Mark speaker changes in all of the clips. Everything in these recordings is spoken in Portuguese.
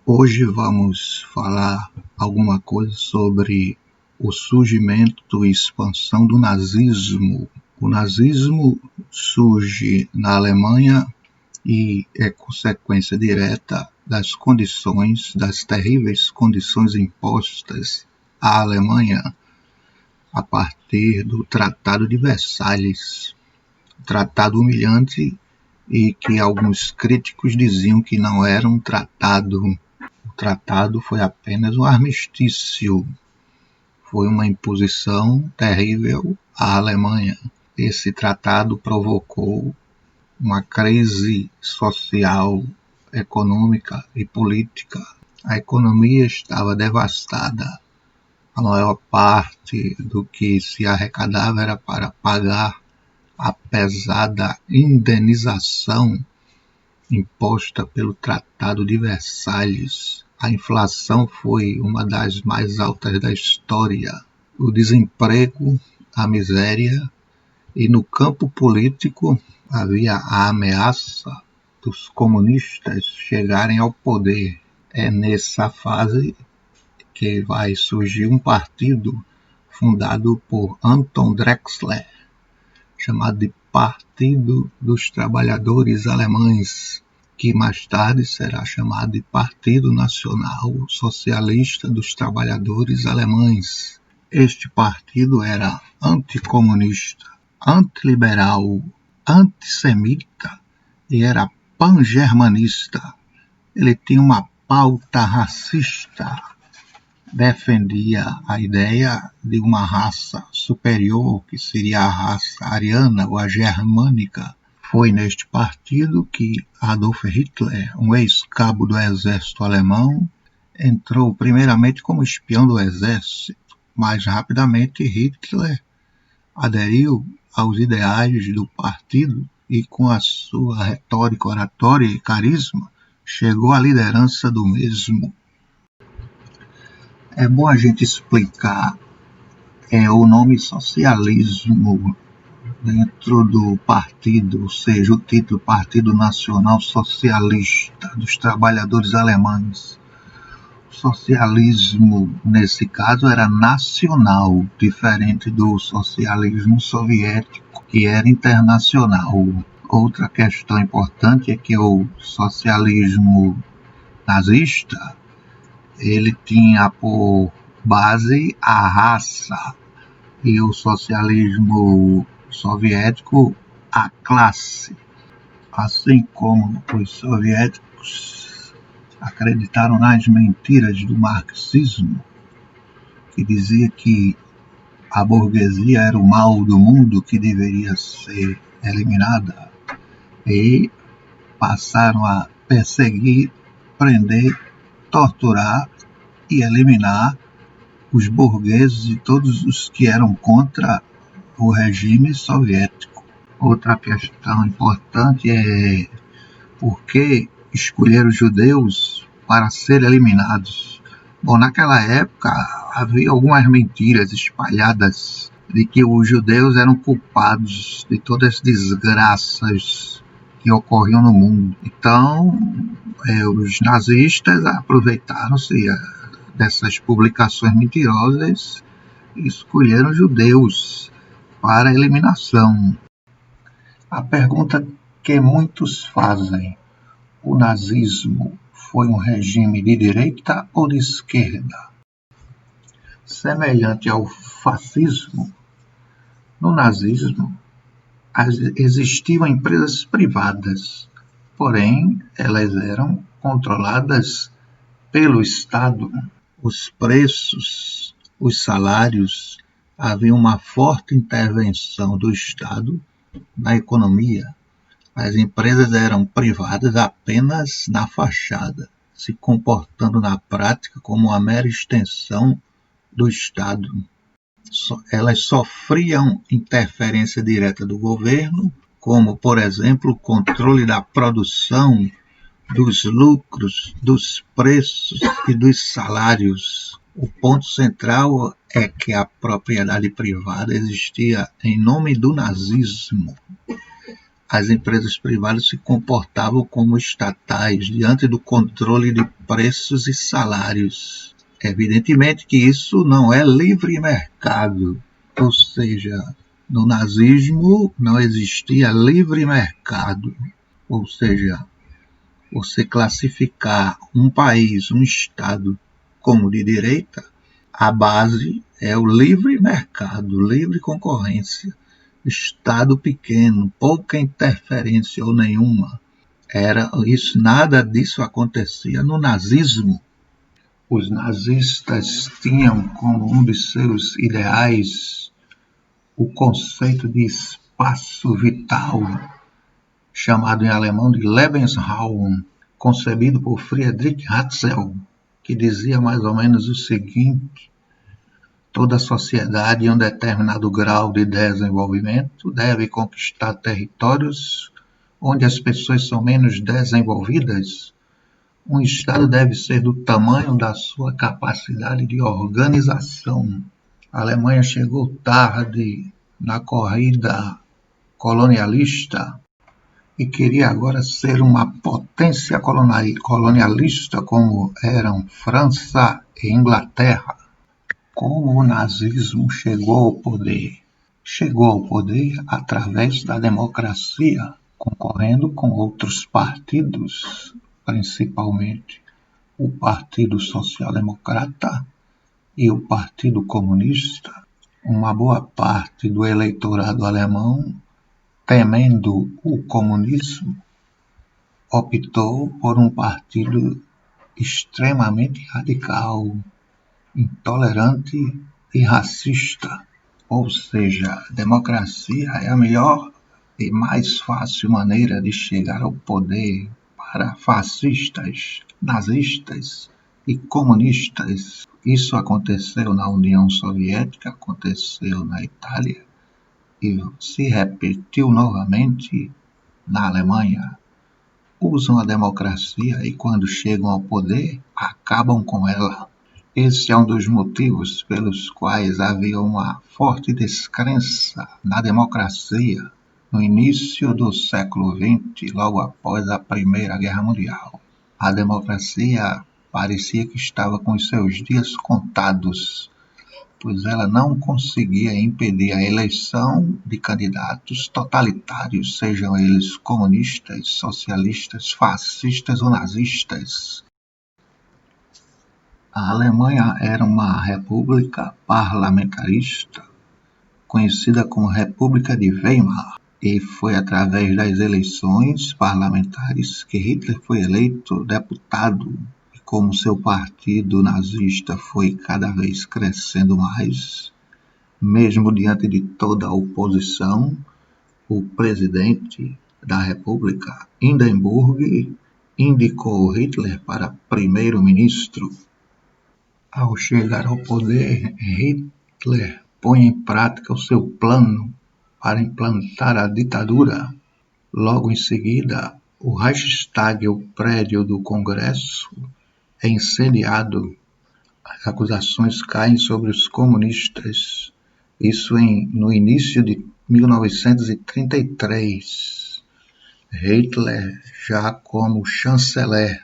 Speaker 1: Hoje vamos falar alguma coisa sobre o surgimento e expansão do nazismo. O nazismo surge na Alemanha e é consequência direta das terríveis condições impostas à Alemanha a partir do Tratado de Versalhes, tratado humilhante e que alguns críticos diziam que não era um tratado. O tratado foi apenas um armistício, foi uma imposição terrível à Alemanha. Esse tratado provocou uma crise social, econômica e política. A economia estava devastada. A maior parte do que se arrecadava era para pagar a pesada indenização imposta pelo Tratado de Versalhes. A inflação foi uma das mais altas da história. O desemprego, a miséria, e no campo político havia a ameaça dos comunistas chegarem ao poder. É nessa fase que vai surgir um partido fundado por Anton Drexler, chamado de Partido dos Trabalhadores Alemães, que mais tarde será chamado de Partido Nacional Socialista dos Trabalhadores Alemães. Este partido era anticomunista, antiliberal, antissemita e era pan-germanista. Ele tinha uma pauta racista, defendia a ideia de uma raça superior, que seria a raça ariana ou a germânica. Foi neste partido que Adolf Hitler, um ex-cabo do exército alemão, entrou primeiramente como espião do exército, mas rapidamente Hitler aderiu aos ideais do partido e com a sua retórica, oratória e carisma, chegou à liderança do mesmo. É bom a gente explicar o nome socialismo dentro do partido, ou seja, o título Partido Nacional Socialista dos Trabalhadores Alemães. O socialismo, nesse caso, era nacional, diferente do socialismo soviético, que era internacional. Outra questão importante é que o socialismo nazista ele tinha por base a raça e o socialismo soviético a classe. Assim como os soviéticos acreditaram nas mentiras do marxismo, que dizia que a burguesia era o mal do mundo que deveria ser eliminada, e passaram a perseguir, prender, torturar e eliminar os burgueses e todos os que eram contra o regime soviético. Outra questão importante é por que escolheram os judeus para serem eliminados. Bom, naquela época havia algumas mentiras espalhadas de que os judeus eram culpados de todas as desgraças que ocorriam no mundo. Então, os nazistas aproveitaram-se dessas publicações mentirosas e escolheram judeus para a eliminação. A pergunta que muitos fazem: o nazismo foi um regime de direita ou de esquerda? Semelhante ao fascismo, no nazismo existiam empresas privadas, porém elas eram controladas pelo Estado. Os preços, os salários, havia uma forte intervenção do Estado na economia. As empresas eram privadas apenas na fachada, se comportando na prática como uma mera extensão do Estado. Elas sofriam interferência direta do governo, como, por exemplo, o controle da produção, dos lucros, dos preços e dos salários. O ponto central é que a propriedade privada existia em nome do nazismo. as empresas privadas se comportavam como estatais diante do controle de preços e salários. Evidentemente que isso não é livre mercado, ou seja, no nazismo não existia livre mercado, ou seja, você classificar um país, um estado como de direita, a base é o livre mercado, livre concorrência. Estado pequeno, pouca interferência ou nenhuma. Nada disso acontecia no nazismo. Os nazistas tinham como um de seus ideais o conceito de espaço vital, chamado em alemão de Lebensraum, concebido por Friedrich Hatzel, que dizia mais ou menos o seguinte: toda sociedade em um determinado grau de desenvolvimento deve conquistar territórios onde as pessoas são menos desenvolvidas. Um Estado deve ser do tamanho da sua capacidade de organização. A Alemanha chegou tarde na corrida colonialista e queria agora ser uma potência colonialista como eram França e Inglaterra. Como o nazismo chegou ao poder? Chegou ao poder através da democracia, concorrendo com outros partidos, principalmente o Partido Social Democrata e o Partido Comunista. Uma boa parte do eleitorado alemão, temendo o comunismo, optou por um partido extremamente radical, intolerante e racista. Ou seja, democracia é a melhor e mais fácil maneira de chegar ao poder para fascistas, nazistas e comunistas. Isso aconteceu na União Soviética, aconteceu na Itália e se repetiu novamente na Alemanha. Usam a democracia e, quando chegam ao poder, acabam com ela. Esse é um dos motivos pelos quais havia uma forte descrença na democracia no início do século XX, logo após a Primeira Guerra Mundial. A democracia parecia que estava com os seus dias contados, pois ela não conseguia impedir a eleição de candidatos totalitários, sejam eles comunistas, socialistas, fascistas ou nazistas. A Alemanha era uma república parlamentarista, conhecida como República de Weimar, e foi através das eleições parlamentares que Hitler foi eleito deputado. E como seu partido nazista foi cada vez crescendo mais, mesmo diante de toda a oposição, o presidente da República, Hindenburg, indicou Hitler para primeiro-ministro. Ao chegar ao poder, Hitler põe em prática o seu plano para implantar a ditadura. Logo em seguida, o Reichstag, o prédio do Congresso, é incendiado. As acusações caem sobre os comunistas. Isso no início de 1933. Hitler, já como chanceler,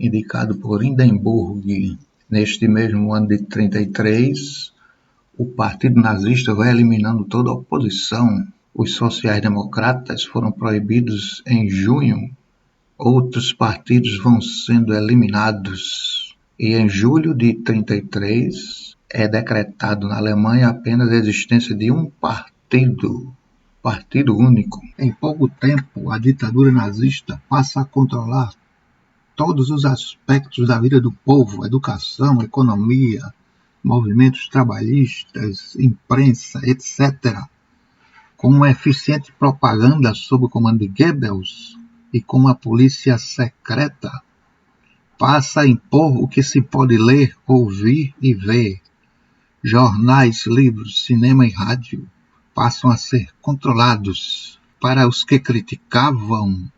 Speaker 1: indicado por Hindenburg. Neste mesmo ano de 1933, o Partido Nazista vai eliminando toda a oposição. Os sociais-democratas foram proibidos em junho. Outros partidos vão sendo eliminados. E em julho de 1933 é decretado na Alemanha apenas a existência de um partido único. Em pouco tempo, a ditadura nazista passa a controlar todos os aspectos da vida do povo: educação, economia, movimentos trabalhistas, imprensa, etc. Com uma eficiente propaganda sob o comando de Goebbels e com uma polícia secreta, passa a impor o que se pode ler, ouvir e ver. Jornais, livros, cinema e rádio passam a ser controlados. Para os que criticavam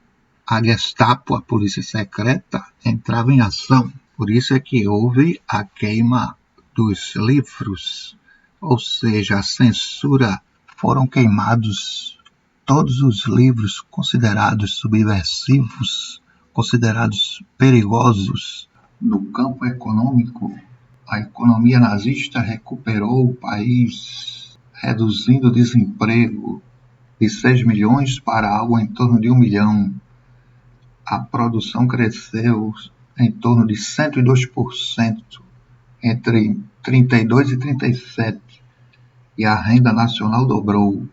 Speaker 1: a Gestapo, a polícia secreta, entrava em ação. Por isso é que houve a queima dos livros, ou seja, a censura. Foram queimados todos os livros considerados subversivos, considerados perigosos. No campo econômico, a economia nazista recuperou o país, reduzindo o desemprego de 6 milhões para algo em torno de 1 milhão. A produção cresceu em torno de 102% entre 32 e 37, e a renda nacional dobrou.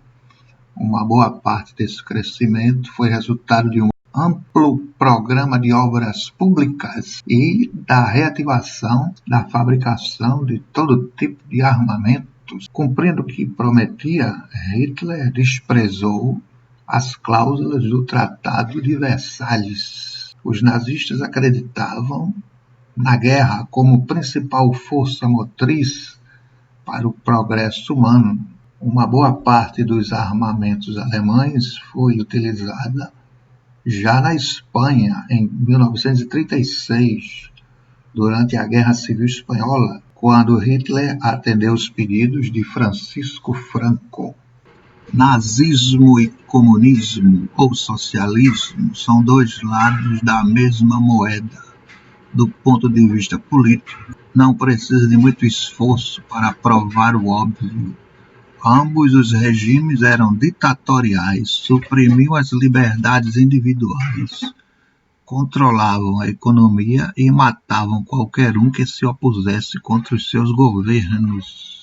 Speaker 1: Uma boa parte desse crescimento foi resultado de um amplo programa de obras públicas e da reativação da fabricação de todo tipo de armamentos. Cumprindo o que prometia, Hitler desprezou as cláusulas do Tratado de Versalhes. Os nazistas acreditavam na guerra como principal força motriz para o progresso humano. Uma boa parte dos armamentos alemães foi utilizada já na Espanha, em 1936, durante a Guerra Civil Espanhola, quando Hitler atendeu os pedidos de Francisco Franco. Nazismo e comunismo, ou socialismo, são dois lados da mesma moeda. Do ponto de vista político, não precisa de muito esforço para provar o óbvio. Ambos os regimes eram ditatoriais, suprimiam as liberdades individuais, controlavam a economia e matavam qualquer um que se opusesse contra os seus governos.